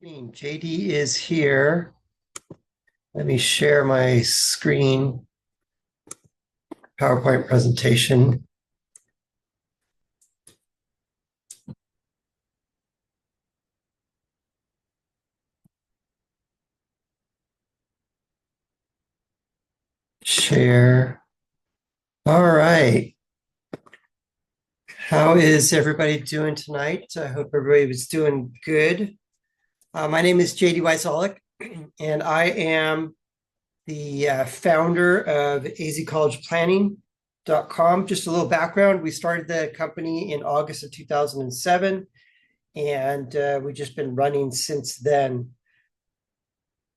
JD is here. Let me share my screen, PowerPoint presentation. Share. All right. How is everybody doing tonight? I hope everybody was doing good. My name is JD Weisolick, and I am the founder of azcollegeplanning.com. Just a little background. We started the company in August of 2007, and we've just been running since then.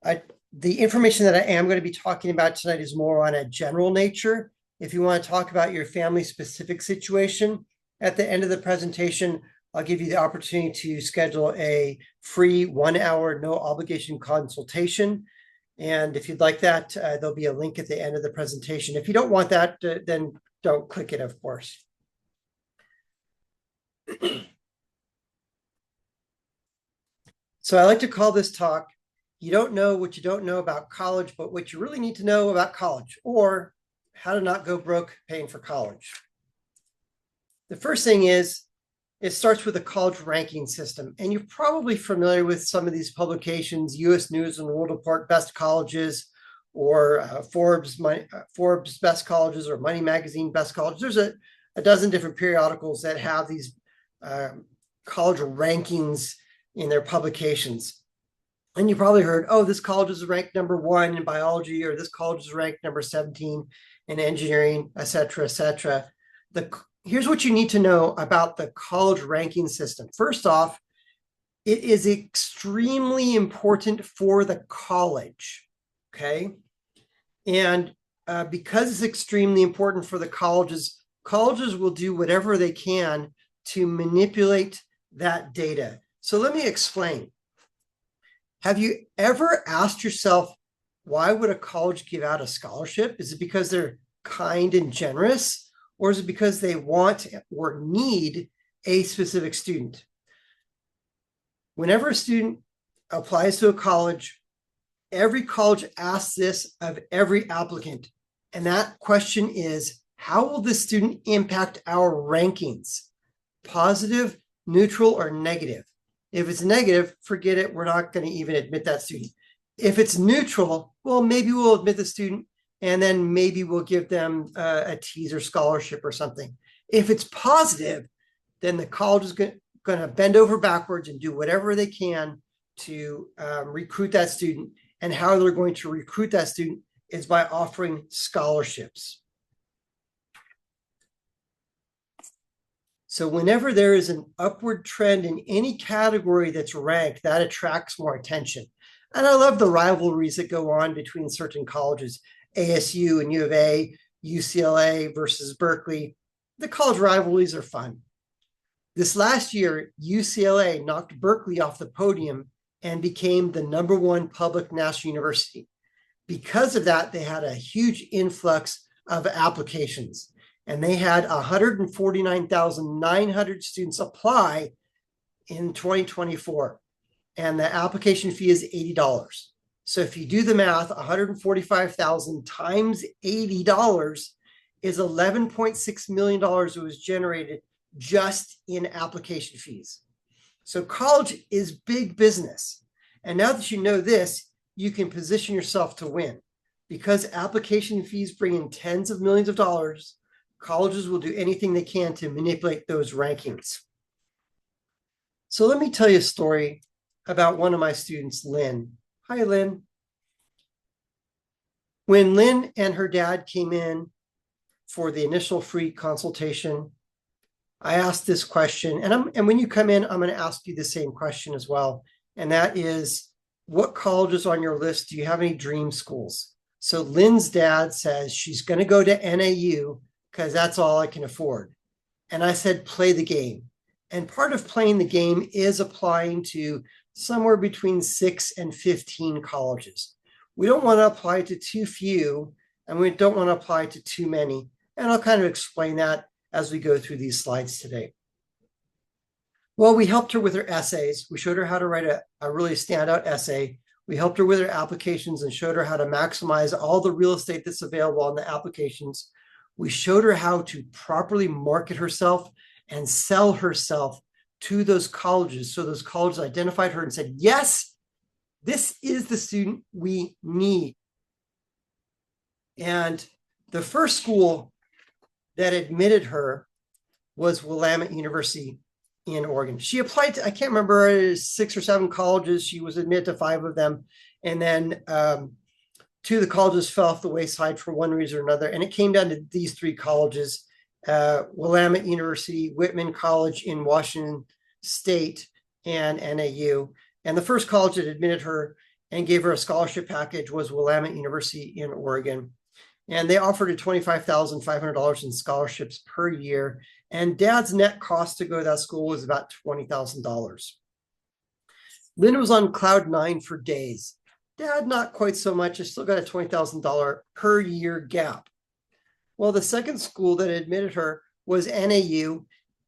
The information that I am going to be talking about tonight is more on a general nature. If you want to talk about your family specific situation, at the end of the presentation, I'll give you the opportunity to schedule a free 1 hour, no obligation consultation. And if you'd like that, there'll be a link at the end of the presentation. If you don't want that, then don't click it, of course. So I like to call this talk, You Don't Know What You Don't Know About College, but What You Really Need to Know About College, or How to Not Go Broke Paying for College. The first thing is, it starts with a college ranking system. And you're probably familiar with some of these publications, US News and World Report Best Colleges, or Forbes Best Colleges, or Money Magazine Best Colleges. There's a dozen different periodicals that have these college rankings in their publications. And you probably heard, oh, this college is ranked number 1 in biology, or this college is ranked number 17 in engineering, et cetera, et cetera. Here's what you need to know about the college ranking system. First off, it is extremely important for the college, okay? And because it's extremely important for the colleges will do whatever they can to manipulate that data. So let me explain. Have you ever asked yourself, why would a college give out a scholarship? Is it because they're kind and generous? Or is it because they want or need a specific student? Whenever a student applies to a college, every college asks this of every applicant. And that question is, how will this student impact our rankings? Positive, neutral, or negative? If it's negative, forget it. We're not going to even admit that student. If it's neutral, well, maybe we'll admit the student, and then maybe we'll give them a teaser scholarship or something. If it's positive, then the college is going to bend over backwards and do whatever they can to recruit that student. And how they're going to recruit that student is by offering scholarships. So whenever there is an upward trend in any category that's ranked, that attracts more attention. And I love the rivalries that go on between certain colleges. ASU and U of A, UCLA versus Berkeley. The college rivalries are fun. This last year, UCLA knocked Berkeley off the podium and became the #1 public national university. Because of that, they had a huge influx of applications, and they had 149,900 students apply in 2024, and the application fee is $80. So if you do the math, 145,000 times $80 is $11.6 million that was generated just in application fees. So college is big business. And now that you know this, you can position yourself to win. Because application fees bring in tens of millions of dollars, colleges will do anything they can to manipulate those rankings. So let me tell you a story about one of my students, Lynn. Hi, Lynn. When Lynn and her dad came in for the initial free consultation, I asked this question, and when you come in, I'm going to ask you the same question as well. And that is, what colleges on your list? Do you have any dream schools? So Lynn's dad says she's going to go to NAU because that's all I can afford. And I said, play the game. And part of playing the game is applying to somewhere between 6 and 15 colleges. We don't want to apply to too few, and we don't want to apply to too many. And I'll kind of explain that as we go through these slides today. Well, we helped her with her essays. We showed her how to write a really standout essay. We helped her with her applications and showed her how to maximize all the real estate that's available on the applications. We showed her how to properly market herself and sell herself to those colleges. So those colleges identified her and said, yes, this is the student we need. And the first school that admitted her was Willamette University in Oregon. She applied to, I can't remember, 6 or 7 colleges. She was admitted to 5 of them. And then 2 of the colleges fell off the wayside for one reason or another. And it came down to these 3 colleges, Willamette University, Whitman College in Washington State, and NAU. And the first college that admitted her and gave her a scholarship package was Willamette University in Oregon. And they offered her $25,500 in scholarships per year. And Dad's net cost to go to that school was about $20,000. Lynn was on cloud 9 for days. Dad, not quite so much. I still got a $20,000 per year gap. Well, the second school that admitted her was NAU,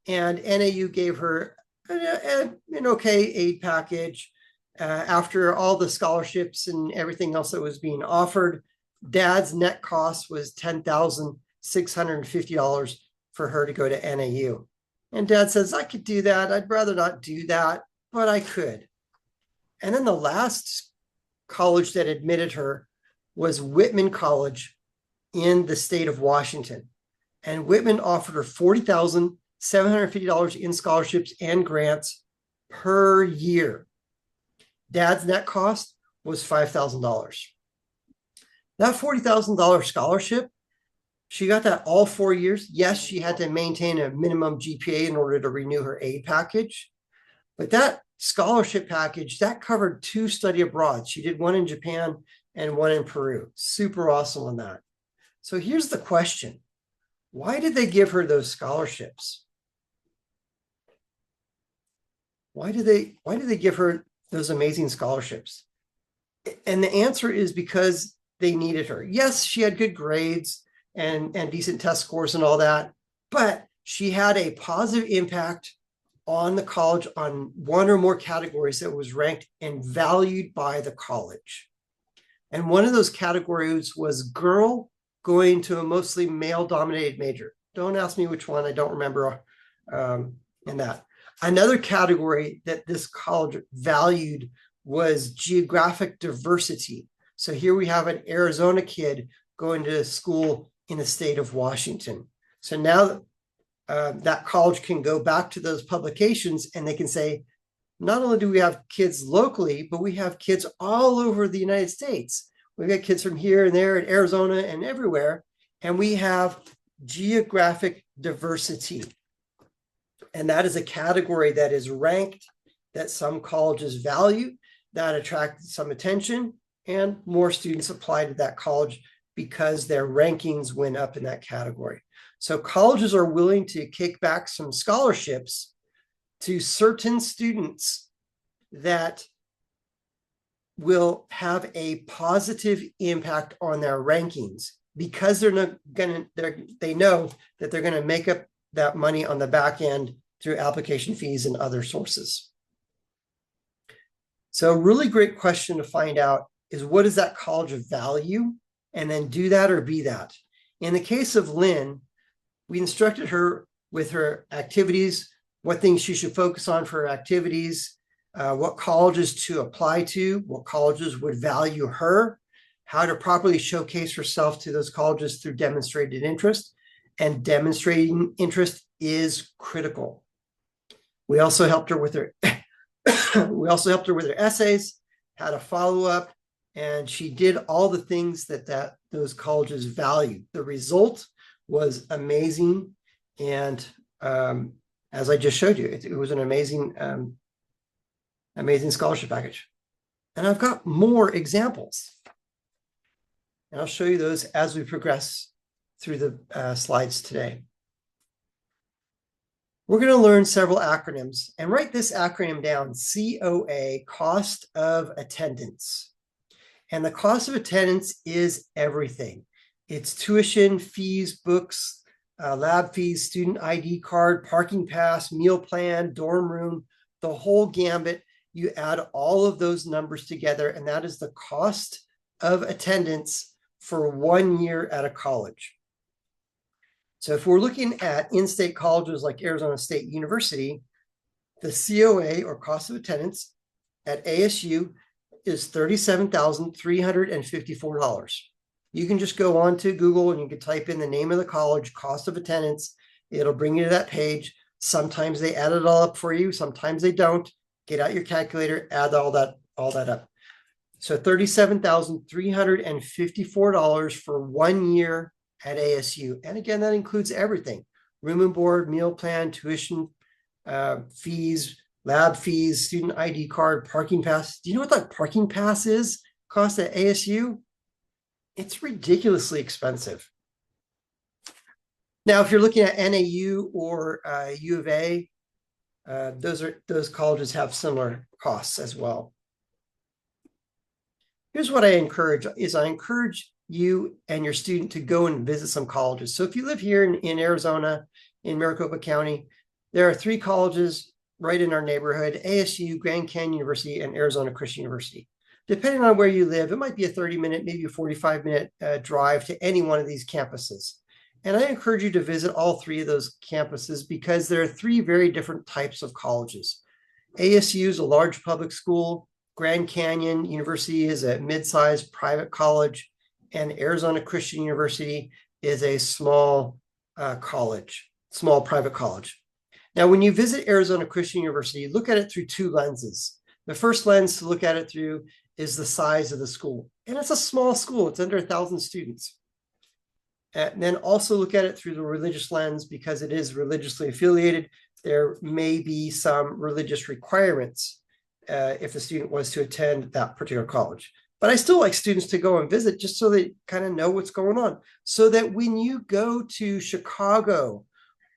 and NAU gave her an okay aid package. After all the scholarships and everything else that was being offered, Dad's net cost was $10,650 for her to go to NAU. And Dad says, I could do that. I'd rather not do that, but I could. And then the last college that admitted her was Whitman College in the state of Washington. And Whitman offered her $40,750 in scholarships and grants per year. Dad's net cost was $5,000. That $40,000 scholarship, she got that all 4 years. Yes, she had to maintain a minimum GPA in order to renew her aid package. But that scholarship package, that covered 2 study abroad. She did one in Japan and one in Peru. Super awesome on that. So here's the question. Why did they give her those scholarships? Why did they give her those amazing scholarships? And the answer is because they needed her. Yes, she had good grades and decent test scores and all that, but she had a positive impact on the college on one or more categories that was ranked and valued by the college. And one of those categories was girl going to a mostly male-dominated major. Don't ask me which one, I don't remember in that. Another category that this college valued was geographic diversity. So here we have an Arizona kid going to school in the state of Washington. So now that college can go back to those publications and they can say, not only do we have kids locally, but we have kids all over the United States. We've got kids from here and there in Arizona and everywhere, and we have geographic diversity. And that is a category that is ranked, that some colleges value, that attract some attention, and more students apply to that college because their rankings went up in that category. So colleges are willing to kick back some scholarships to certain students that will have a positive impact on their rankings because they know that they're going to make up that money on the back end through application fees and other sources. So a really great question to find out is, what is that college of value? And then do that or be that. In the case of Lynn, we instructed her with her activities, what things she should focus on for her activities, what colleges to apply to, what colleges would value her, how to properly showcase herself to those colleges through demonstrated interest. And demonstrating interest is critical. We also helped her with her essays, how to follow up, and she did all the things that those colleges value. The result was amazing, and as I just showed you, it was an amazing scholarship package. And I've got more examples, and I'll show you those as we progress through the slides today. We're going to learn several acronyms, and write this acronym down: COA, cost of attendance. And the cost of attendance is everything. It's tuition, fees, books, lab fees, student ID card, parking pass, meal plan, dorm room, the whole gambit. You add all of those numbers together, and that is the cost of attendance for 1 year at a college. So if we're looking at in-state colleges like Arizona State University, the COA, or cost of attendance, at ASU is $37,354. You can just go on to Google and you can type in the name of the college, cost of attendance. It'll bring you to that page. Sometimes they add it all up for you. Sometimes they don't. Get out your calculator, add all that up. So $37,354 for 1 year at ASU. And again, that includes everything: room and board, meal plan, tuition fees, lab fees, student ID card, parking pass. Do you know what that parking pass is? Cost at ASU? It's ridiculously expensive. Now, if you're looking at NAU or U of A, those colleges have similar costs as well. Here's what I encourage you and your student to go and visit some colleges. So if you live here in Arizona, in Maricopa County, there are 3 colleges right in our neighborhood: ASU, Grand Canyon University, and Arizona Christian University. Depending on where you live, it might be a 30-minute, maybe a 45-minute drive to any one of these campuses. And I encourage you to visit all 3 of those campuses because there are 3 very different types of colleges. ASU is a large public school. Grand Canyon University is a mid-sized private college, and Arizona Christian University is a small private college. Now, when you visit Arizona Christian University, look at it through 2 lenses. The first lens to look at it through is the size of the school. And it's a small school. It's under 1,000 students. And then also look at it through the religious lens because it is religiously affiliated. There may be some religious requirements if the student was to attend that particular college. But I still like students to go and visit just so they kind of know what's going on. So that when you go to Chicago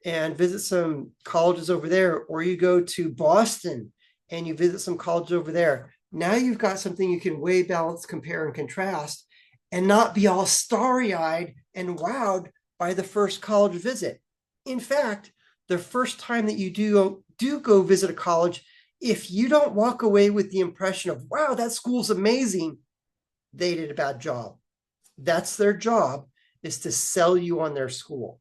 and visit some colleges over there, or you go to Boston and you visit some colleges over there, now you've got something you can weigh, balance, compare, and contrast, and not be all starry-eyed and wowed by the first college visit. In fact, the first time that you do go visit a college, if you don't walk away with the impression of, wow, that school's amazing, they did a bad job. That's their job, is to sell you on their school.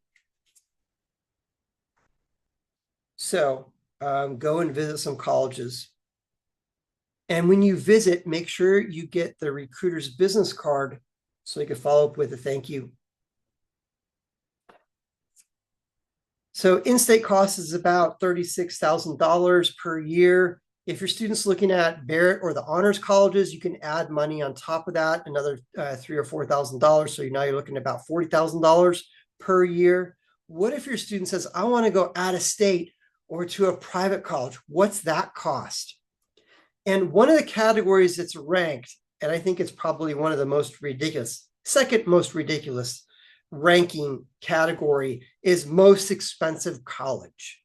So go and visit some colleges. And when you visit, make sure you get the recruiter's business card so you can follow up with a thank you. So in-state cost is about $36,000 per year. If your student's looking at Barrett or the honors colleges, you can add money on top of that, another $3,000 or $4,000. So now you're looking at about $40,000 per year. What if your student says, I want to go out of state or to a private college? What's that cost? And one of the categories that's ranked, and I think it's probably one of the most ridiculous, second most ridiculous ranking category, is most expensive college.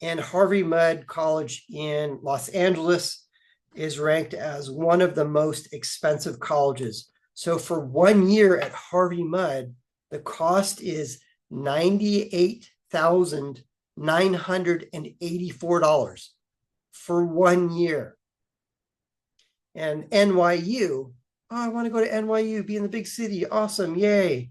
And Harvey Mudd College in Los Angeles is ranked as one of the most expensive colleges. So for 1 year at Harvey Mudd, the cost is $98,984 for 1 year. And NYU, I want to go to NYU, be in the big city. Awesome. Yay.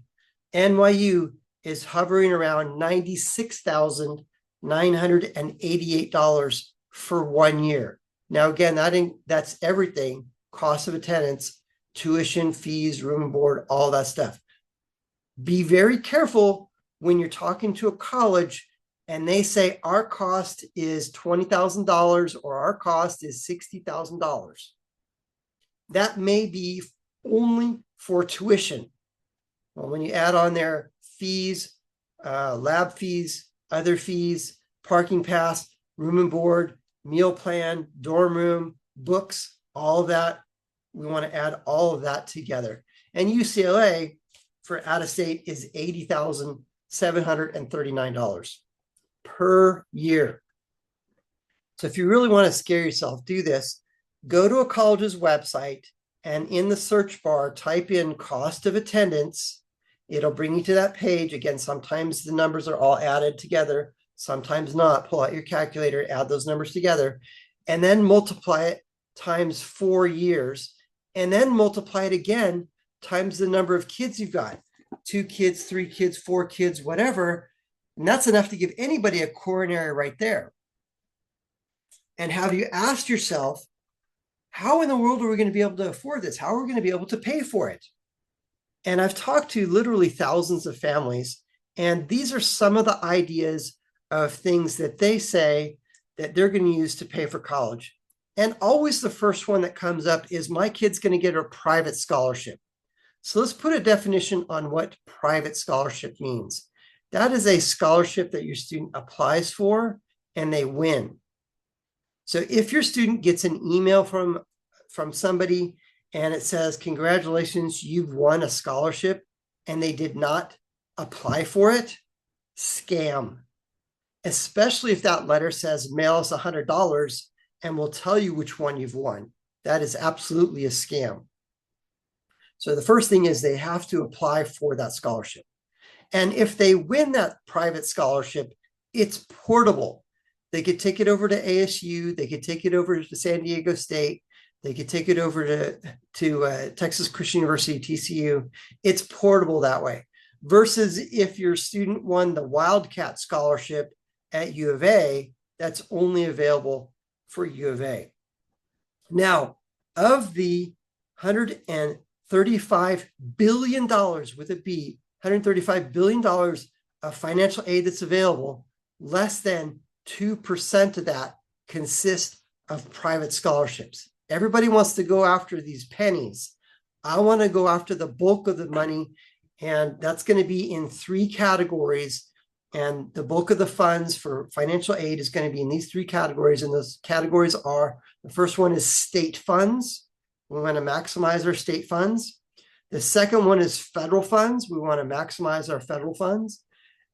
NYU is hovering around $96,988 for 1 year. Now, again, that's everything: cost of attendance, tuition, fees, room and board, all that stuff. Be very careful when you're talking to a college and they say our cost is $20,000 or our cost is $60,000. That may be only for tuition. Well, when you add on their fees, lab fees, other fees, parking pass, room and board, meal plan, dorm room, books, all of that, we want to add all of that together. And UCLA for out of state is $80,739 per year. So if you really want to scare yourself, do this. Go to a college's website and in the search bar, type in cost of attendance It'll bring you to that page. Again, sometimes the numbers are all added together, sometimes not. Pull out your calculator, add those numbers together, and then multiply it times 4 years, and then multiply it again times the number of kids you've got. 2 kids, 3 kids, 4 kids, whatever. And that's enough to give anybody a coronary right there. And have you asked yourself, how in the world are we going to be able to afford this? How are we going to be able to pay for it? And I've talked to literally thousands of families, and these are some of the ideas of things that they say that they're going to use to pay for college. And always the first one that comes up is, my kid's going to get a private scholarship. So let's put a definition on what private scholarship means. That is a scholarship that your student applies for and they win. So if your student gets an email from somebody and it says, congratulations, you've won a scholarship, and they did not apply for it, scam. Especially if that letter says mail us $100 and we'll tell you which one you've won. That is absolutely a scam. So the first thing is they have to apply for that scholarship. And if they win that private scholarship, it's portable. They could take it over to ASU. They could take it over to San Diego State. They could take it over to Texas Christian University, TCU. It's portable that way. Versus if your student won the Wildcat Scholarship at U of A, that's only available for U of A. Now, of the $135 billion with a B, $135 billion of financial aid that's available, less than 2% of that consists of private scholarships. Everybody wants to go after these pennies. I want to go after the bulk of the money, and that's going to be in 3 categories. And the bulk of the funds for financial aid is going to be in these 3 categories. And those categories are, the first one is state funds. We want to maximize our state funds. The second one is federal funds. We want to maximize our federal funds.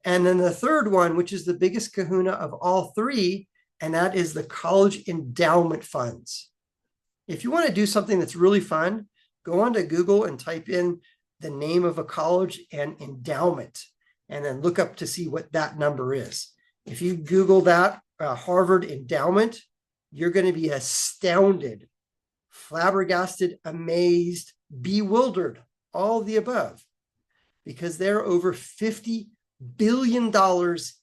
And then the third one, which is the biggest kahuna of all 3, and that is the college endowment funds. If you want to do something that's really fun, go onto Google and type in the name of a college and endowment, and then look up to see what that number is. If you Google that, Harvard endowment, you're going to be astounded, flabbergasted, amazed, bewildered, all of the above, because they're over $50 billion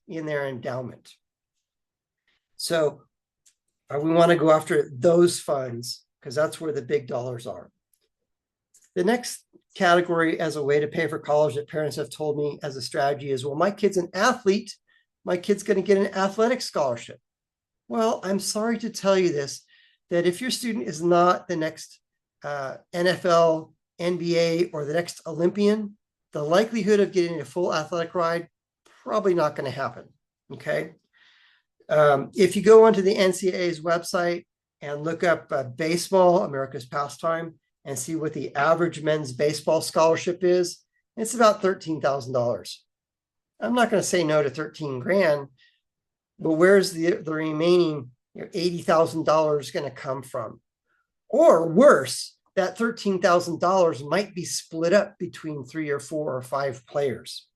in their endowment. So we want to go after those funds because that's where the big dollars are. The next category as a way to pay for college that parents have told me as a strategy is, well, my kid's an athlete, my kid's going to get an athletic scholarship. Well, I'm sorry to tell you this, that if your student is not the next NFL, NBA, or the next Olympian, the likelihood of getting a full athletic ride, probably not going to happen, okay? If you go onto the NCAA's website and look up baseball, America's pastime, and see what the average men's baseball scholarship is, it's about $13,000. I'm not going to say no to 13 grand, but where's the remaining $80,000 going to come from? Or worse, that $13,000 might be split up between 3 or 4 or 5 players.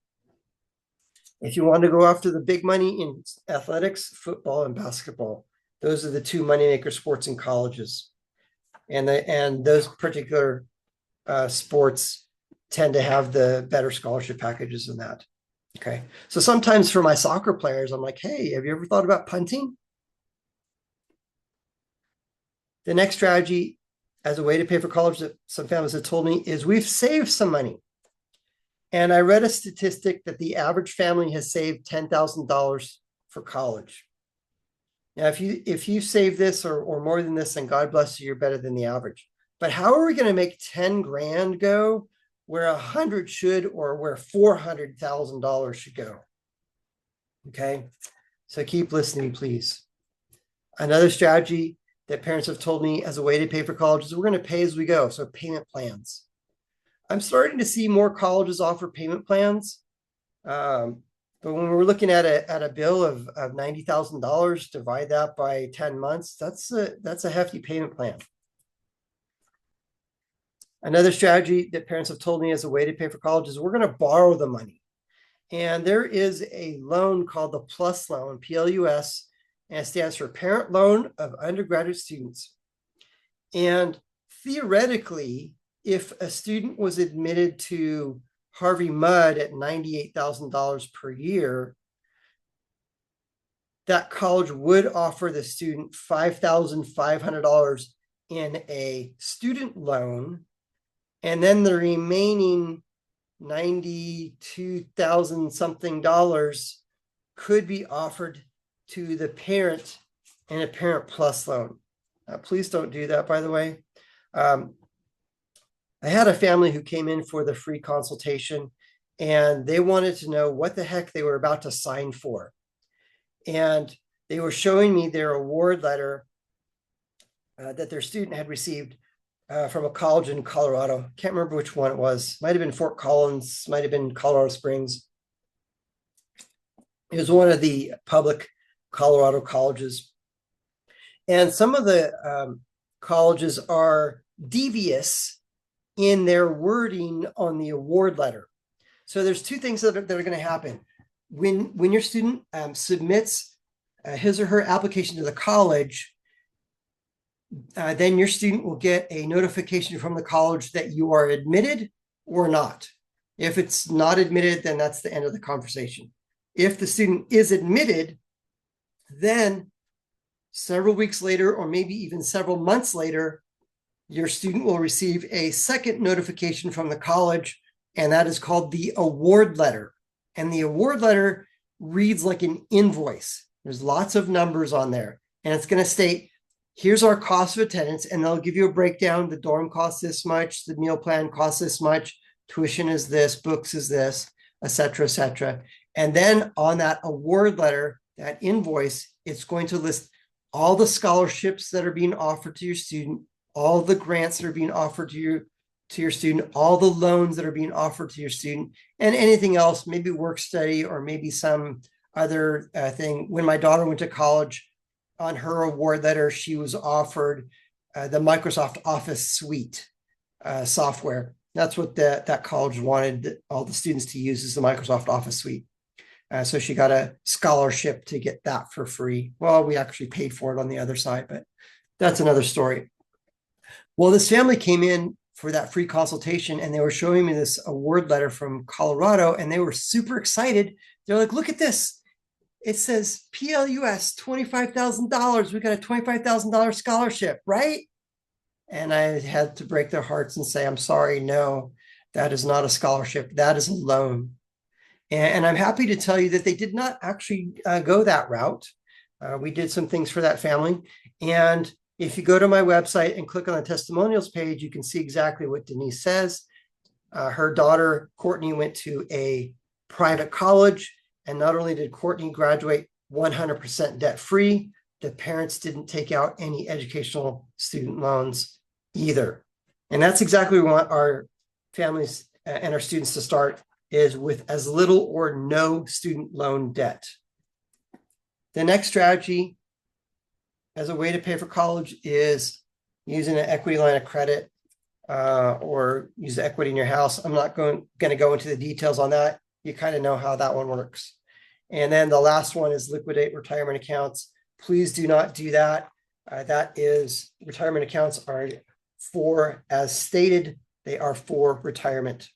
If you want to go after the big money in athletics, football and basketball, those are the 2 moneymaker sports in colleges. And those particular sports tend to have the better scholarship packages than that. Okay. So sometimes for my soccer players, I'm like, hey, have you ever thought about punting? The next strategy as a way to pay for college that some families have told me is, we've saved some money. And I read a statistic that the average family has saved $10,000 for college. Now, if you save this or more than this, then God bless you, you're better than the average. But how are we going to make 10 grand go where 100 should, or where $400,000 should go? Okay, so keep listening, please. Another strategy that parents have told me as a way to pay for college is, we're going to pay as we go. So payment plans. I'm starting to see more colleges offer payment plans. But when we're looking at a bill of $90,000, divide that by 10 months, that's a hefty payment plan. Another strategy that parents have told me as a way to pay for college is we're going to borrow the money. And there is a loan called the PLUS loan, PLUS, and it stands for Parent Loan of Undergraduate Students. And theoretically, if a student was admitted to Harvey Mudd at $98,000 per year, that college would offer the student $5,500 in a student loan, and then the remaining 92,000 something dollars could be offered to the parent in a Parent Plus loan. Please don't do that, by the way. I had a family who came in for the free consultation, and they wanted to know what the heck they were about to sign for. And they were showing me their award letter that their student had received from a college in Colorado. Can't remember which one it was. Might have been Fort Collins, might have been Colorado Springs. It was one of the public Colorado colleges. And some of the colleges are devious in their wording on the award letter. So there's two things that are going to happen. When your student submits his or her application to the college, then your student will get a notification from the college that you are admitted or not. If it's not admitted, then that's the end of the conversation. If the student is admitted, then several weeks later, or maybe even several months later, your student will receive a second notification from the college, and that is called the award letter. And the award letter reads like an invoice. There's lots of numbers on there, and it's going to state, here's our cost of attendance, and they'll give you a breakdown. The dorm costs this much, the meal plan costs this much, tuition is this, books is this, et cetera, et cetera. And then on that award letter, that invoice, it's going to list all the scholarships that are being offered to your student, all the grants that are being offered to your student, all the loans that are being offered to your student, and anything else, maybe work study or maybe some other thing. When my daughter went to college, on her award letter, she was offered the Microsoft Office Suite software. That's what that college wanted all the students to use, is the Microsoft Office Suite. So she got a scholarship to get that for free. Well, we actually paid for it on the other side, but that's another story. Well, this family came in for that free consultation, and they were showing me this award letter from Colorado, and they were super excited. They're like, look at this. It says PLUS, $25,000. We got a $25,000 scholarship, right? And I had to break their hearts and say, I'm sorry, no, that is not a scholarship. That is a loan. And I'm happy to tell you that they did not actually go that route. We did some things for that family. And if you go to my website and click on the testimonials page, you can see exactly what Denise says. Her daughter, Courtney, went to a private college. And not only did Courtney graduate 100% debt-free, the parents didn't take out any educational student loans either. And that's exactly what we want our families and our students to start, is with as little or no student loan debt. The next strategy as a way to pay for college is using an equity line of credit or use equity in your house. I'm not going to go into the details on that. You kind of know how that one works. And then the last one is liquidate retirement accounts. Please do not do that. Retirement accounts are for, as stated, they are for retirement.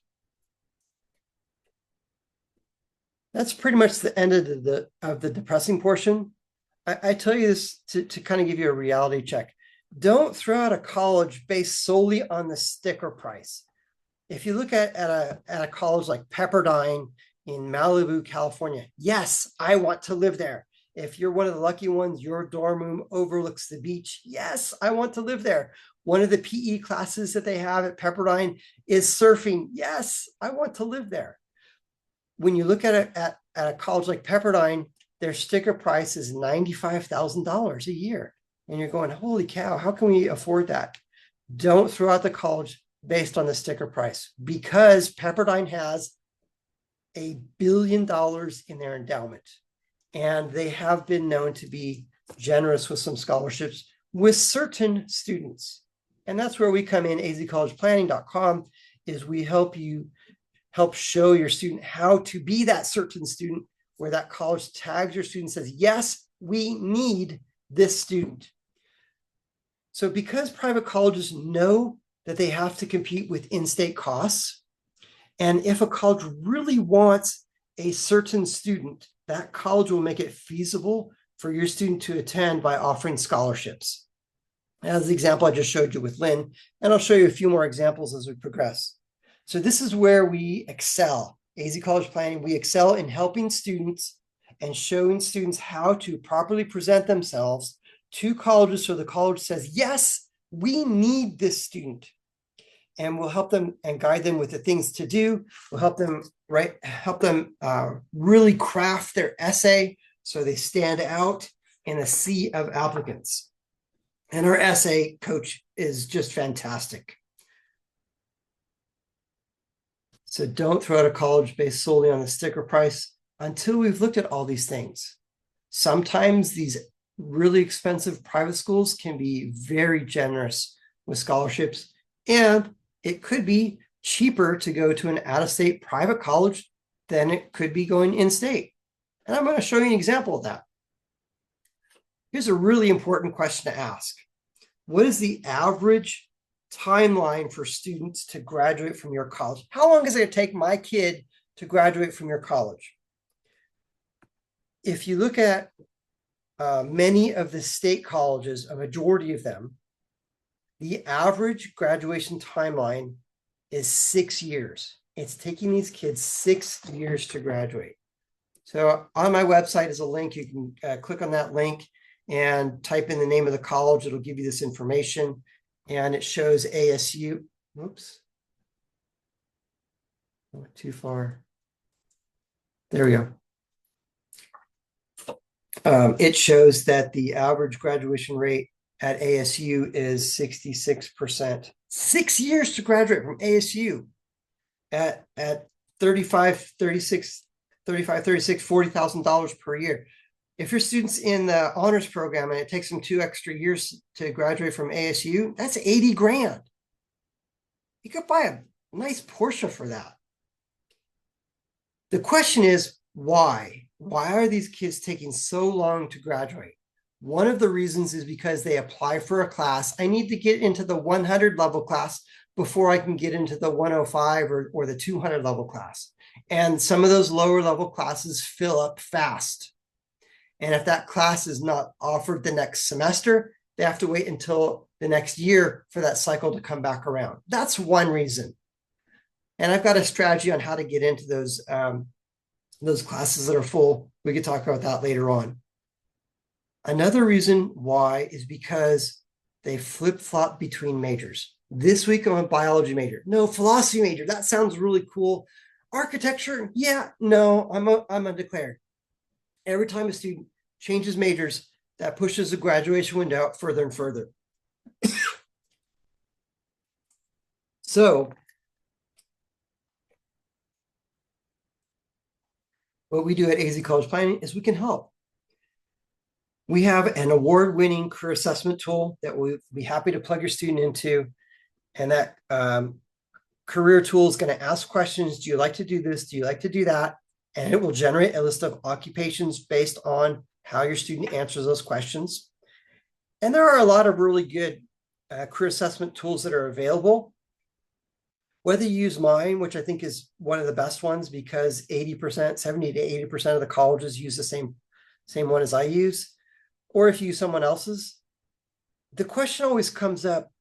That's pretty much the end of the depressing portion. I tell you this to kind of give you a reality check. Don't throw out a college based solely on the sticker price. If you look at a college like Pepperdine in Malibu, California, yes, I want to live there. If you're one of the lucky ones, your dorm room overlooks the beach, yes, I want to live there. One of the PE classes that they have at Pepperdine is surfing. Yes, I want to live there. When you look at a college like Pepperdine, their sticker price is $95,000 a year. And you're going, holy cow, how can we afford that? Don't throw out the college based on the sticker price, because Pepperdine has $1 billion in their endowment. And they have been known to be generous with some scholarships with certain students. And that's where we come in. azcollegeplanning.com is we help show your student how to be that certain student where that college tags your student, says, yes, we need this student. So because private colleges know that they have to compete with in-state costs, and if a college really wants a certain student, that college will make it feasible for your student to attend by offering scholarships. As the example I just showed you with Lynn, and I'll show you a few more examples as we progress. So this is where we excel. AZ College Planning, we excel in helping students and showing students how to properly present themselves to colleges so the college says, yes, we need this student. And we'll help them and guide them with the things to do. We'll help them really craft their essay so they stand out in a sea of applicants. And our essay coach is just fantastic. So don't throw out a college based solely on the sticker price until we've looked at all these things. Sometimes these really expensive private schools can be very generous with scholarships, and it could be cheaper to go to an out-of-state private college than it could be going in-state. And I'm going to show you an example of that. Here's a really important question to ask. What is the average timeline for students to graduate from your college? How long is it going to take my kid to graduate from your college? If you look at many of the state colleges, a majority of them, the average graduation timeline is 6 years. It's taking these kids 6 years to graduate. So on my website is a link. You can click on that link and type in the name of the college. It'll give you this information. And it shows ASU. Whoops. I went too far. There we go. It shows that the average graduation rate at ASU is 66%. 6 years to graduate from ASU at 35, 36, $40,000 per year. If your student's in the honors program and it takes them 2 extra years to graduate from ASU, that's 80 grand. You could buy a nice Porsche for that. The question is, why? Why are these kids taking so long to graduate? One of the reasons is because they apply for a class. I need to get into the 100 level class before I can get into the 105 or the 200 level class. And some of those lower level classes fill up fast. And if that class is not offered the next semester, they have to wait until the next year for that cycle to come back around. That's one reason. And I've got a strategy on how to get into those classes that are full. We could talk about that later on. Another reason why is because they flip-flop between majors. This week I'm a biology major. No, philosophy major. That sounds really cool. Architecture? Yeah, no, I'm undeclared. Every time a student changes majors, that pushes the graduation window out further and further. So what we do at AZ College Planning is we can help. We have an award-winning career assessment tool that we'll be happy to plug your student into. And that career tool is going to ask questions. Do you like to do this? Do you like to do that? And it will generate a list of occupations based on how your student answers those questions. And there are a lot of really good career assessment tools that are available. Whether you use mine, which I think is one of the best ones because 80%, 70 to 80% of the colleges use the same one as I use, or if you use someone else's, the question always comes up,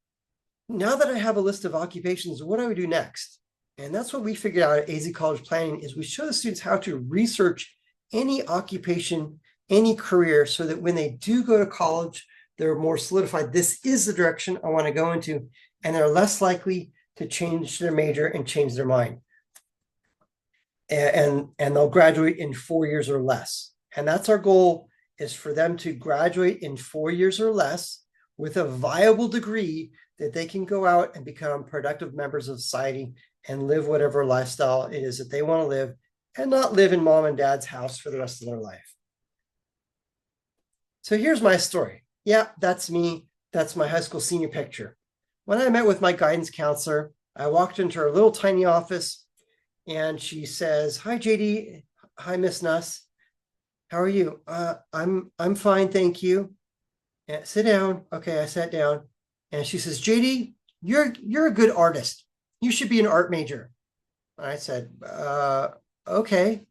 now that I have a list of occupations, what do I do next? And that's what we figured out at AZ College Planning is we show the students how to research any occupation, any career, so that when they do go to college, they're more solidified. This is the direction I want to go into, and they're less likely to change their major and change their mind. And they'll graduate in 4 years or less. And that's our goal, is for them to graduate in 4 years or less with a viable degree that they can go out and become productive members of society and live whatever lifestyle it is that they want to live, and not live in mom and dad's house for the rest of their life. So here's my story. Yeah, that's me. That's my high school senior picture. when I met with my guidance counselor, I walked into her little tiny office and she says, "Hi, JD. Hi, Miss Nuss. How are you?" I'm fine, thank you. And sit down. Okay, I sat down. And she says, "JD, you're a good artist. You should be an art major." I said, okay.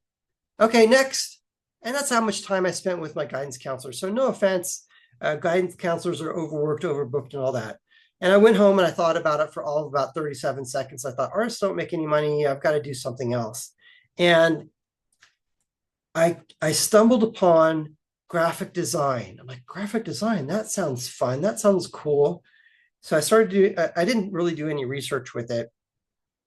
Okay, next. And that's how much time I spent with my guidance counselor. So no offense, guidance counselors are overworked, overbooked, and all that. And I went home and I thought about it for all of about 37 seconds. I thought, artists don't make any money. I've got to do something else. And I stumbled upon graphic design. I'm like, graphic design, that sounds fun. That sounds cool. So I started to, I didn't really do any research with it.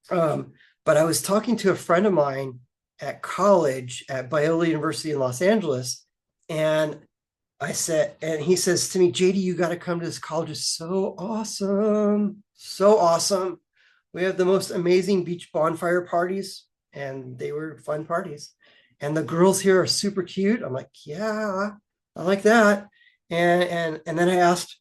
But I was talking to a friend of mine at college at Biola University in Los Angeles. And I said, and he says to me, "JD, you got to come to this college. It's so awesome. So awesome. We have the most amazing beach bonfire parties." And they were fun parties. "And the girls here are super cute." I'm like, "Yeah, I like that." And then I asked,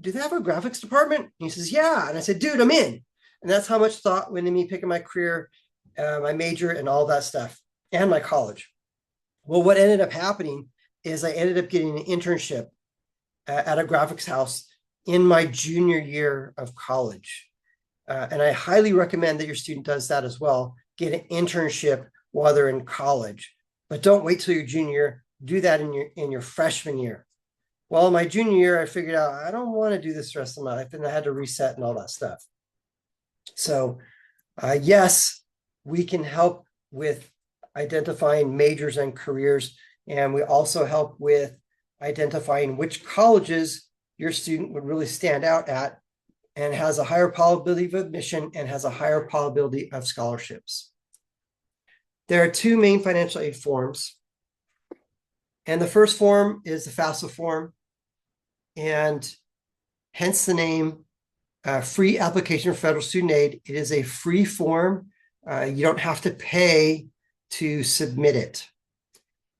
"Do they have a graphics department?" And he says, "Yeah." And I said, "Dude, I'm in." And that's how much thought went into me picking my career, my major, and all that stuff, and my college. Well, what ended up happening is I ended up getting an internship at a graphics house in my junior year of college. And I highly recommend that your student does that as well. Get an internship while they're in college, but don't wait till your junior year. Do that in your freshman year. Well, in my junior year, I figured out I don't want to do this the rest of my life, and I had to reset and all that stuff. So, yes, we can help with identifying majors and careers, and we also help with identifying which colleges your student would really stand out at and has a higher probability of admission and has a higher probability of scholarships. There are two main financial aid forms. And the first form is the FAFSA form, and hence the name, free application for federal student aid. It is a free form. You don't have to pay to submit it.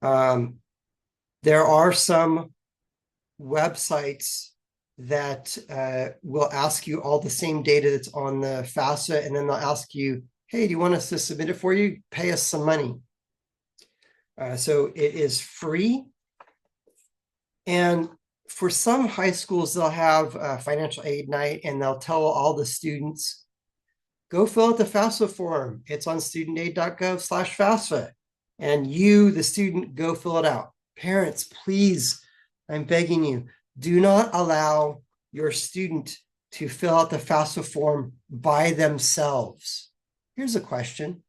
There are some websites that will ask you all the same data that's on the FAFSA, and then they'll ask you, "Hey, do you want us to submit it for you? Pay us some money." So it is free. And for some high schools, they'll have a financial aid night, and they'll tell all the students, "Go fill out the FAFSA form. It's on studentaid.gov/FAFSA." And you, the student, go fill it out. Parents, please, I'm begging you, do not allow your student to fill out the FAFSA form by themselves. Here's a question.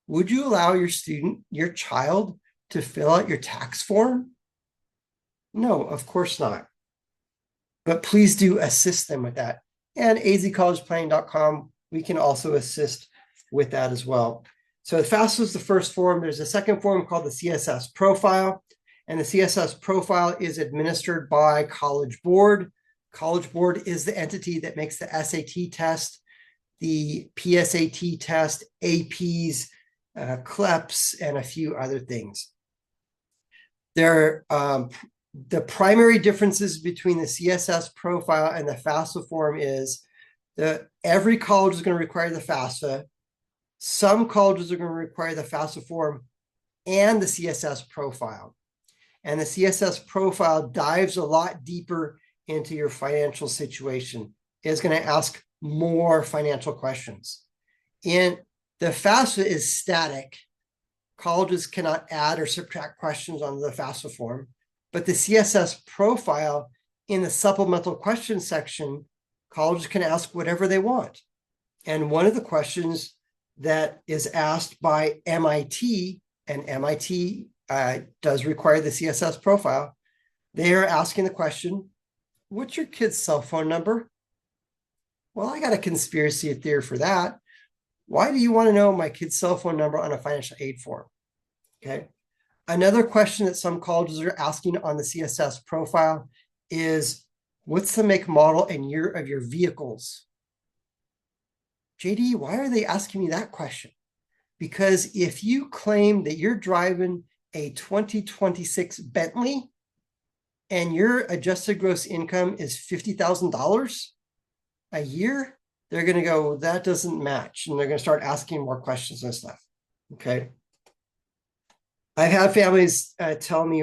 Would you allow your student, your child, to fill out your tax form? No, of course not. But please do assist them with that. And azcollegeplanning.com, we can also assist with that as well. So the FAFSA is the first form. There's a second form called the CSS profile. And the CSS profile is administered by College Board. College Board is the entity that makes the SAT test, the PSAT test, APs, CLEPs, and a few other things. The primary differences between the CSS profile and the FAFSA form is that every college is going to require the FAFSA. Some colleges are going to require the FAFSA form and the CSS profile. And the CSS profile dives a lot deeper into your financial situation. It's going to ask more financial questions. And the FAFSA is static. Colleges cannot add or subtract questions on the FAFSA form. But the CSS profile, in the supplemental question section, colleges can ask whatever they want. And one of the questions that is asked by MIT, and MIT does require the CSS profile, they are asking the question, "What's your kid's cell phone number?" Well, I got a conspiracy theory for that. Why do you want to know my kid's cell phone number on a financial aid form? Okay. Another question that some colleges are asking on the CSS profile is, "What's the make, model, and year of your vehicles?" JD, why are they asking me that question? Because if you claim that you're driving a 2026 Bentley and your adjusted gross income is $50,000, a year, they're going to go, that doesn't match. And they're going to start asking more questions and stuff. Okay. I've had families tell me,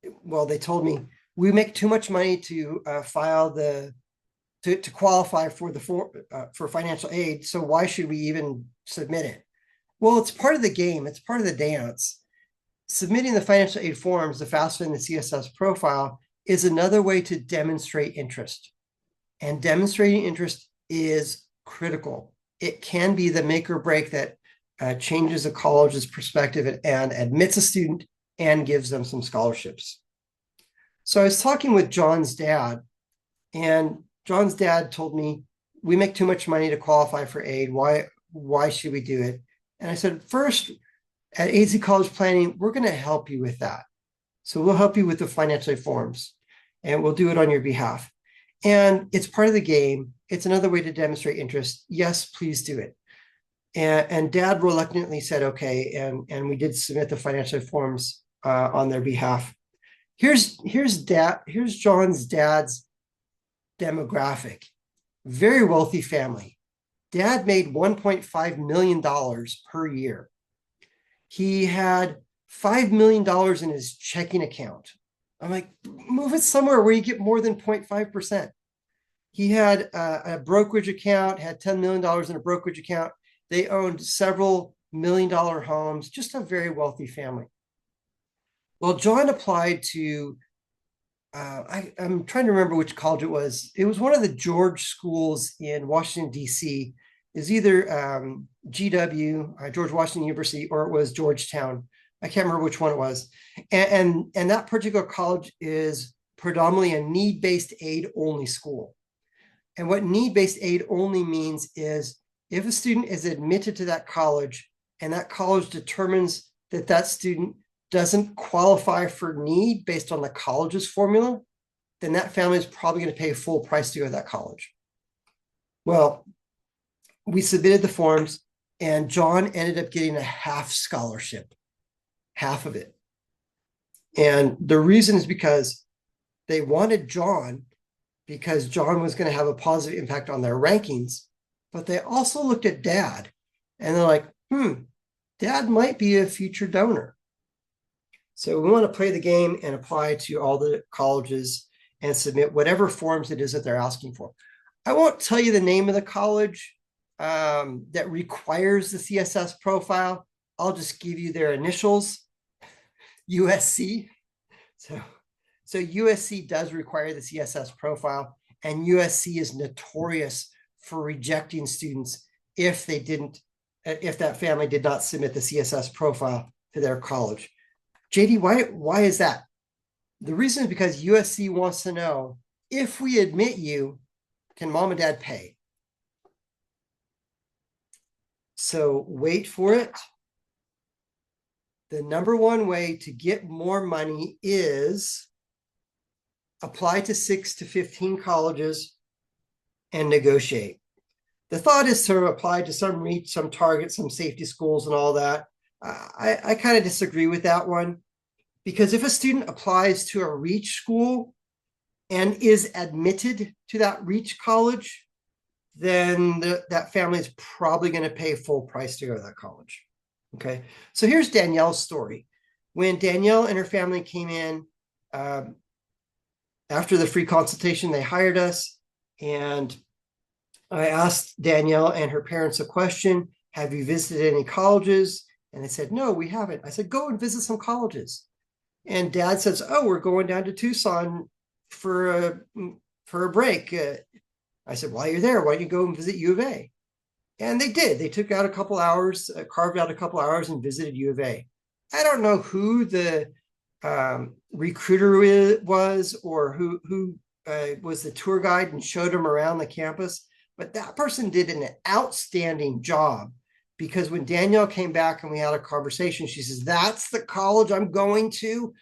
they told me, we make too much money to file to qualify for financial aid. So why should we even submit it? Well, it's part of the game. It's part of the dance. Submitting the financial aid forms, the FAFSA and the CSS profile, is another way to demonstrate interest. And demonstrating interest is critical. It can be the make or break that changes a college's perspective and admits a student and gives them some scholarships. So I was talking with John's dad, and John's dad told me, we make too much money to qualify for aid. Why should we do it? And I said, first, at AZ College Planning, we're going to help you with that. So we'll help you with the financial aid forms, and we'll do it on your behalf. And it's part of the game. It's another way to demonstrate interest. Yes, please do it. And dad reluctantly said, okay. And we did submit the financial aid forms on their behalf. Here's John's dad's demographic. Very wealthy family. Dad made $1.5 million per year. He had $5 million in his checking account. I'm like, move it somewhere where you get more than 0.5%. He had a brokerage account, had $10 million in a brokerage account. They owned several million-dollar homes, just a very wealthy family. Well, John applied to, I'm trying to remember which college it was. It was one of the George schools in Washington, D.C. Is either GW, George Washington University, or it was Georgetown. I can't remember which one it was. And that particular college is predominantly a need-based aid only school. And what need-based aid only means is if a student is admitted to that college and that college determines that that student doesn't qualify for need based on the college's formula, then that family is probably going to pay full price to go to that college. Well, we submitted the forms, and John ended up getting a half scholarship, half of it. And the reason is because they wanted John because John was going to have a positive impact on their rankings, but they also looked at dad and they're like, dad might be a future donor. So we want to play the game and apply to all the colleges and submit whatever forms it is that they're asking for. I won't tell you the name of the college that requires the CSS profile. I'll just give you their initials, USC. So USC does require the CSS profile, and USC is notorious for rejecting students if that family did not submit the CSS profile to their college. JD, why is that? The reason is because USC wants to know, if we admit you, can mom and dad pay? So wait for it. The number one way to get more money is apply to 6 to 15 colleges and negotiate. The thought is to apply to some reach, some target, some safety schools and all that. I kind of disagree with that one, because if a student applies to a reach school and is admitted to that reach college, then that family is probably going to pay full price to go to that college. Okay, so here's Danielle's story. When Danielle and her family came in, after the free consultation, they hired us, and I asked Danielle and her parents a question: have you visited any colleges? And they said, no, we haven't. I said, go and visit some colleges. And dad says, oh, we're going down to Tucson for a break. I said, while you're there, why don't you go and visit U of A? And they did. They took out a couple hours, carved out a couple hours and visited U of A. I don't know who the recruiter was or who was the tour guide and showed them around the campus, but that person did an outstanding job, because when Danielle came back and we had a conversation, she says, that's the college I'm going to.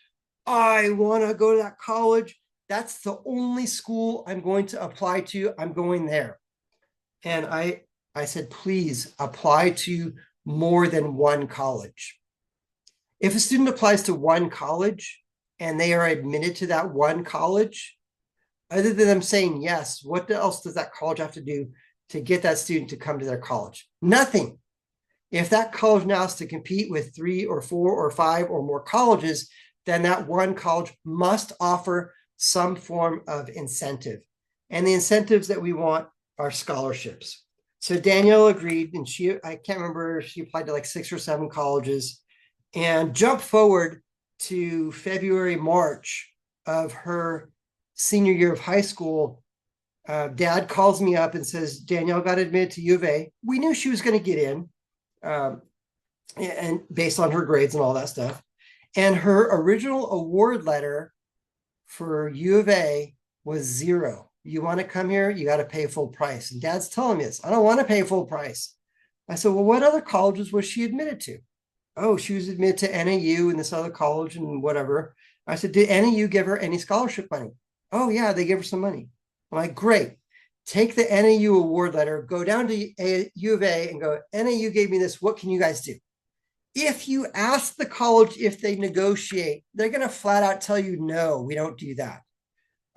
I want to go to that college. That's the only school I'm going to apply to. I'm going there. And I said, please apply to more than one college. If a student applies to one college and they are admitted to that one college, Other than them saying yes, what else does that college have to do to get that student to come to their college? Nothing. If that college now has to compete with 3 or 4 or 5 or more colleges, then that one college must offer some form of incentive. And the incentives that we want are scholarships. So Danielle agreed, and I can't remember, she applied to like 6 or 7 colleges. And jump forward to February, March of her senior year of high school. Dad calls me up and says, Danielle got admitted to U of A. We knew she was going to get in, and based on her grades and all that stuff. And her original award letter for U of A was 0. You want to come here, you got to pay full price. And Dad's telling me this. I don't want to pay full price. I said, well, what other colleges was she admitted to? Oh, she was admitted to NAU and this other college and whatever. I said, did NAU give her any scholarship money? Oh, yeah, they gave her some money. I'm like, great. Take the NAU award letter, go down to U of A and go, NAU gave me this. What can you guys do? If you ask the college if they negotiate, they're going to flat out tell you, no, we don't do that.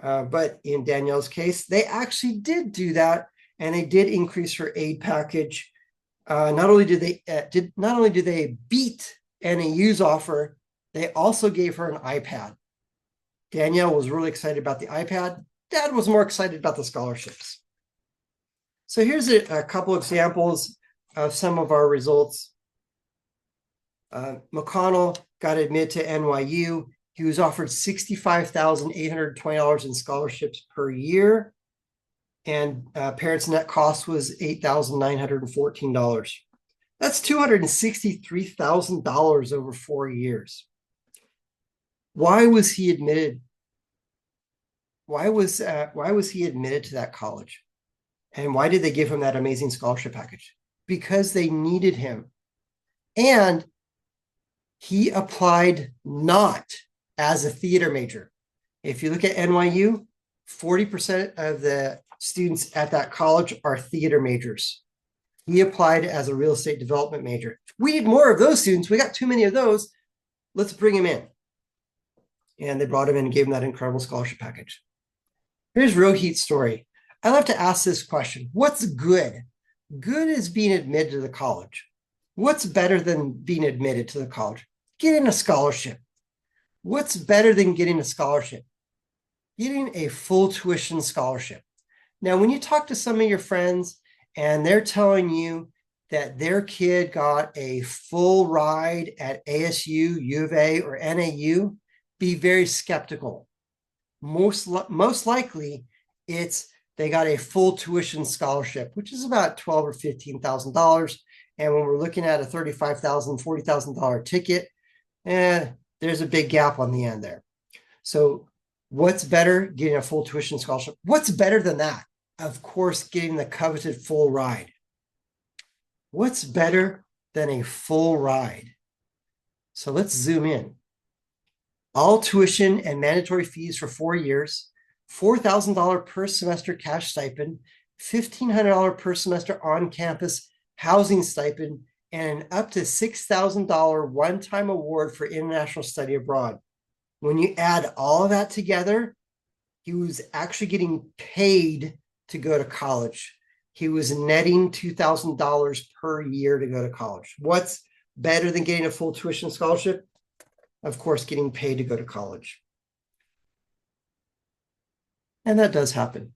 But in Danielle's case, they actually did do that, and they did increase her aid package. Not only did they beat NAU's offer, they also gave her an iPad. Danielle was really excited about the iPad. Dad was more excited about the scholarships. So here's a couple examples of some of our results. McConnell got admitted to NYU. He was offered $65,820 in scholarships per year, and parents' net cost was $8,914. That's $263,000 over 4 years. Why was he admitted? Why was he admitted to that college? And why did they give him that amazing scholarship package? Because they needed him. And he applied not as a theater major. If you look at NYU, 40% of the students at that college are theater majors. He applied as a real estate development major. We need more of those students. We got too many of those. Let's bring him in. And they brought him in and gave him that incredible scholarship package. Here's Rohit's story. I love to ask this question. What's good? Good is being admitted to the college. What's better than being admitted to the college? Getting a scholarship. What's better than getting a scholarship? Getting a full tuition scholarship. Now, when you talk to some of your friends and they're telling you that their kid got a full ride at ASU, U of A, or NAU, be very skeptical. Most likely, it's they got a full tuition scholarship, which is about $12,000 or $15,000. And when we're looking at a $35,000, $40,000 ticket, there's a big gap on the end there. So what's better? Getting a full tuition scholarship. What's better than that? Of course, getting the coveted full ride. What's better than a full ride? So let's zoom in. All tuition and mandatory fees for 4 years, $4,000 per semester cash stipend, $1,500 per semester on-campus housing stipend, and an up to $6,000 one-time award for international study abroad. When you add all of that together, he was actually getting paid to go to college. He was netting $2,000 per year to go to college. What's better than getting a full tuition scholarship? Of course, getting paid to go to college. And that does happen.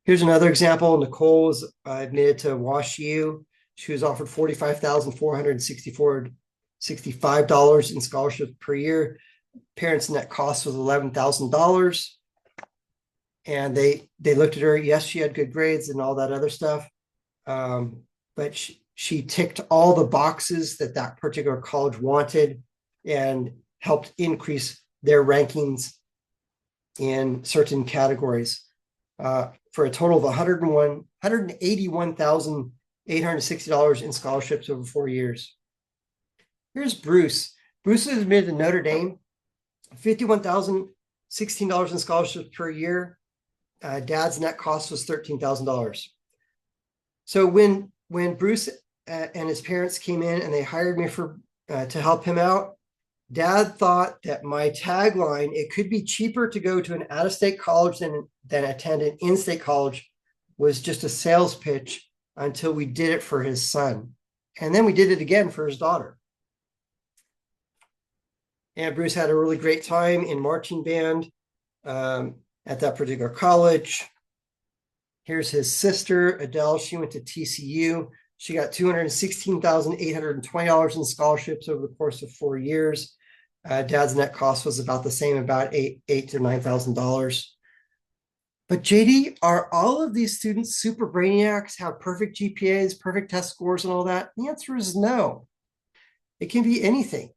Here's another example. Nicole was admitted to WashU. She was offered $45,465 in scholarships per year. Parents' net cost was $11,000. And they looked at her. Yes, she had good grades and all that other stuff. But she ticked all the boxes that particular college wanted and helped increase their rankings in certain categories for a total of $181,860 in scholarships over 4 years. Here's Bruce. Bruce was admitted to Notre Dame, $51,016 in scholarships per year. Dad's net cost was $13,000. So when Bruce and his parents came in and they hired me to help him out, Dad thought that my tagline, it could be cheaper to go to an out-of-state college than attend an in-state college, was just a sales pitch until we did it for his son. And then we did it again for his daughter. And Bruce had a really great time in marching band at that particular college. Here's his sister, Adele. She went to TCU. She got $216,820 in scholarships over the course of 4 years. Dad's net cost was about the same, about $8,000 to $9,000. But JD, are all of these students super brainiacs, have perfect GPAs, perfect test scores, and all that? The answer is no. It can be anything.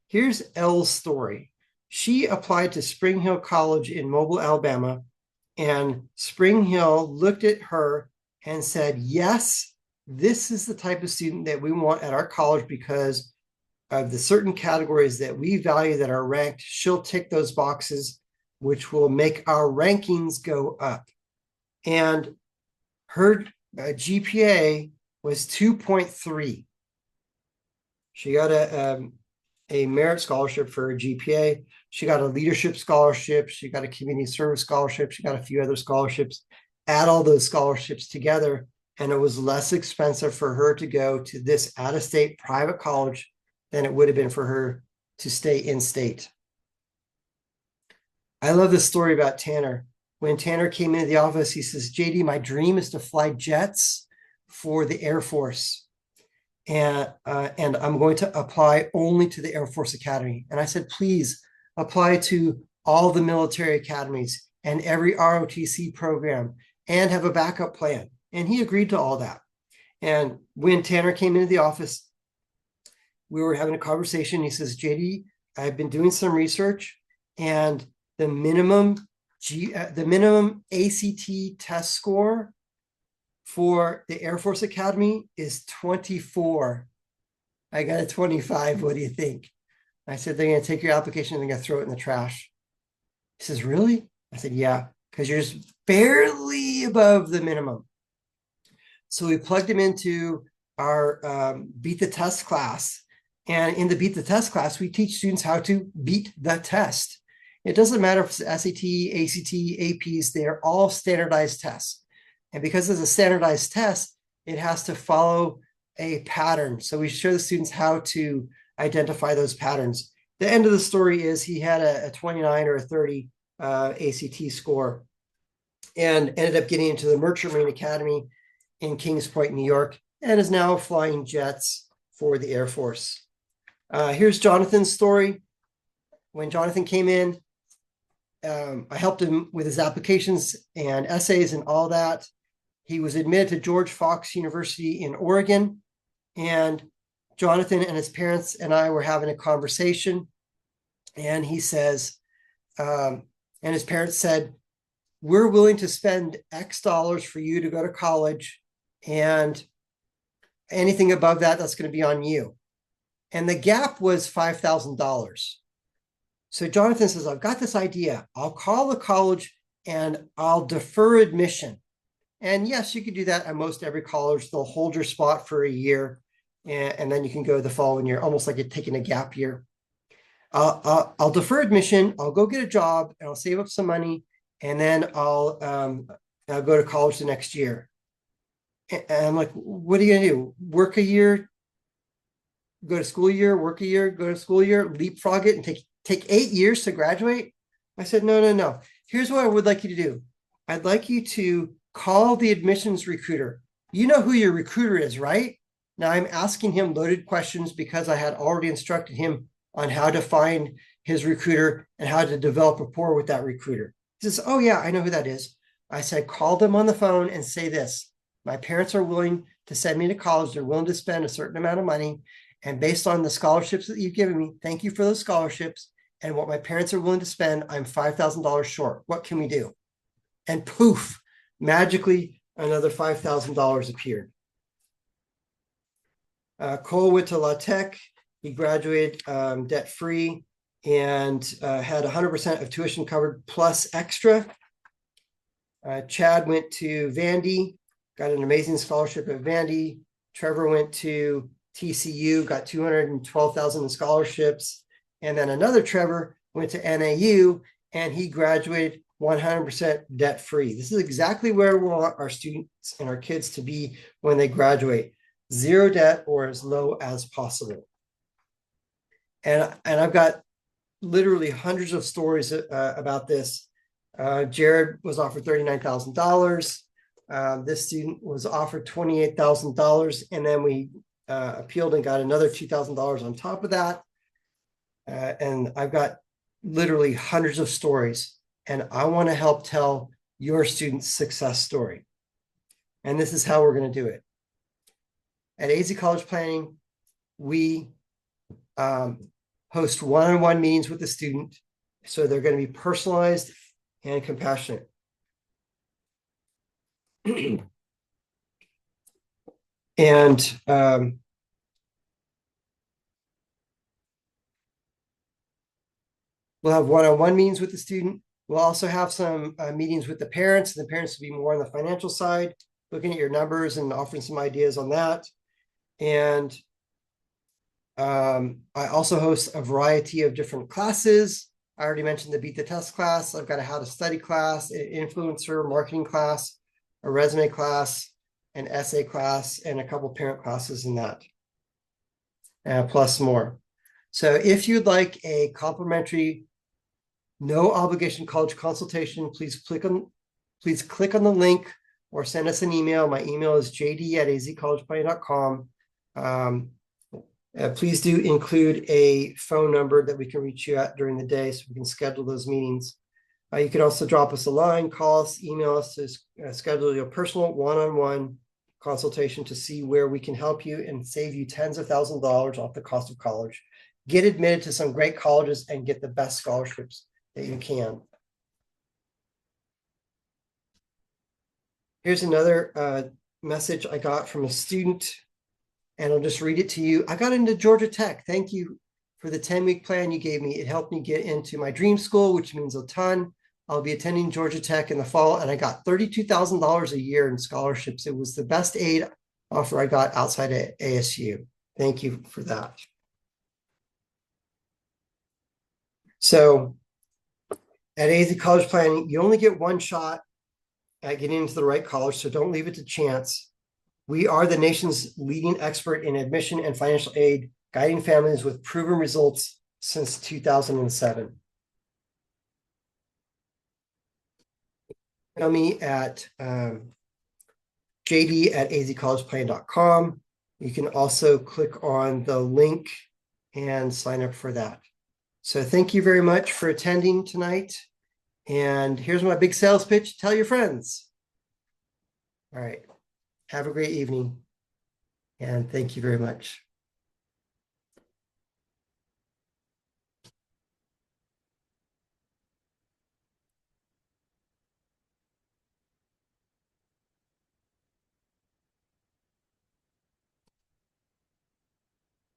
Here's Elle's story. She applied to Spring Hill College in Mobile, Alabama, and Spring Hill looked at her and said, yes, this is the type of student that we want at our college because of the certain categories that we value that are ranked. She'll tick those boxes, which will make our rankings go up. And her GPA was 2.3. She got a merit scholarship for her GPA. She got a leadership scholarship. She got a community service scholarship. She got a few other scholarships. Add all those scholarships together, and it was less expensive for her to go to this out-of-state private college than it would have been for her to stay in state. I love this story about Tanner. When Tanner came into the office, he says, JD, my dream is to fly jets for the Air Force. And I'm going to apply only to the Air Force Academy. And I said, please apply to all the military academies and every ROTC program and have a backup plan. And he agreed to all that. And when Tanner came into the office, we were having a conversation. He says, JD, I've been doing some research, and the minimum ACT test score for the Air Force Academy is 24. I got a 25. What do you think? I said, they're going to take your application and they're going to throw it in the trash. He says, really? I said, yeah, because you're just barely above the minimum. So we plugged him into our Beat the Test class. And in the Beat the Test class, we teach students how to beat the test. It doesn't matter if it's SAT, ACT, APs, they're all standardized tests. And because it's a standardized test, it has to follow a pattern. So we show the students how to identify those patterns. The end of the story is he had a 29 or a 30 ACT score and ended up getting into the Merchant Marine Academy in Kings Point, New York, and is now flying jets for the Air Force. Here's Jonathan's story. When Jonathan came in, I helped him with his applications and essays and all that. He was admitted to George Fox University in Oregon, and Jonathan and his parents and I were having a conversation, and he says, and his parents said, we're willing to spend X dollars for you to go to college, and anything above that, that's going to be on you. And the gap was $5,000. So Jonathan says, I've got this idea. I'll call the college and I'll defer admission. And yes, you could do that at most every college. They'll hold your spot for a year, and then you can go the following year, almost like you're taking a gap year. I'll defer admission. I'll go get a job and I'll save up some money, and then I'll go to college the next year. And I'm like, what are you going to do? Work a year, go to school year, work a year, go to school year, leapfrog it, and take 8 years to graduate? I said, no. Here's what I would like you to do. I'd like you to call the admissions recruiter. You know who your recruiter is, right? Now I'm asking him loaded questions because I had already instructed him on how to find his recruiter and how to develop rapport with that recruiter. He says, oh yeah, I know who that is. I said, call them on the phone and say this. My parents are willing to send me to college. They're willing to spend a certain amount of money. And based on the scholarships that you've given me, thank you for those scholarships. And what my parents are willing to spend, I'm $5,000 short. What can we do? And poof, magically, another $5,000 appeared. Cole went to La Tech. He graduated debt-free and had 100% of tuition covered plus extra. Chad went to Vandy, got an amazing scholarship at Vandy. Trevor went to TCU, got $212,000 in scholarships. And then another Trevor went to NAU and he graduated 100% debt free. This is exactly where we want our students and our kids to be when they graduate. Zero debt or as low as possible. And I've got literally hundreds of stories about this. Jared was offered $39,000. This student was offered $28,000, and then we appealed and got another $2,000 on top of that. And I've got literally hundreds of stories, and I want to help tell your student's success story. And this is how we're going to do it. At AZ College Planning, we host one-on-one meetings with the student, so they're going to be personalized and compassionate. And we'll have one-on-one meetings with the student. We'll also have some meetings with the parents, and the parents will be more on the financial side, looking at your numbers and offering some ideas on that. And I also host a variety of different classes. I already mentioned the Beat the Test class. I've got a how to study class, an influencer marketing class, a resume class, an essay class, and a couple parent classes in that, plus more. So if you'd like a complimentary, no obligation college consultation, please click on the link or send us an email. My email is jd@azcollegeplanning.com. Please do include a phone number that we can reach you at during the day so we can schedule those meetings. You can also drop us a line, call us, email us to schedule your personal one-on-one consultation to see where we can help you and save you tens of thousands of dollars off the cost of college. Get admitted to some great colleges and get the best scholarships that you can. Here's another message I got from a student, and I'll just read it to you. I got into Georgia Tech. Thank you for the 10-week plan you gave me. It helped me get into my dream school, which means a ton. I'll be attending Georgia Tech in the fall, and I got $32,000 a year in scholarships. It was the best aid offer I got outside of ASU. Thank you for that. So at AZ College Planning, you only get one shot at getting into the right college, so don't leave it to chance. We are the nation's leading expert in admission and financial aid, guiding families with proven results since 2007. Email me at jd@azcollegeplanning.com. You can also click on the link and sign up for that. So thank you very much for attending tonight. And here's my big sales pitch. Tell your friends. All right. Have a great evening. And thank you very much.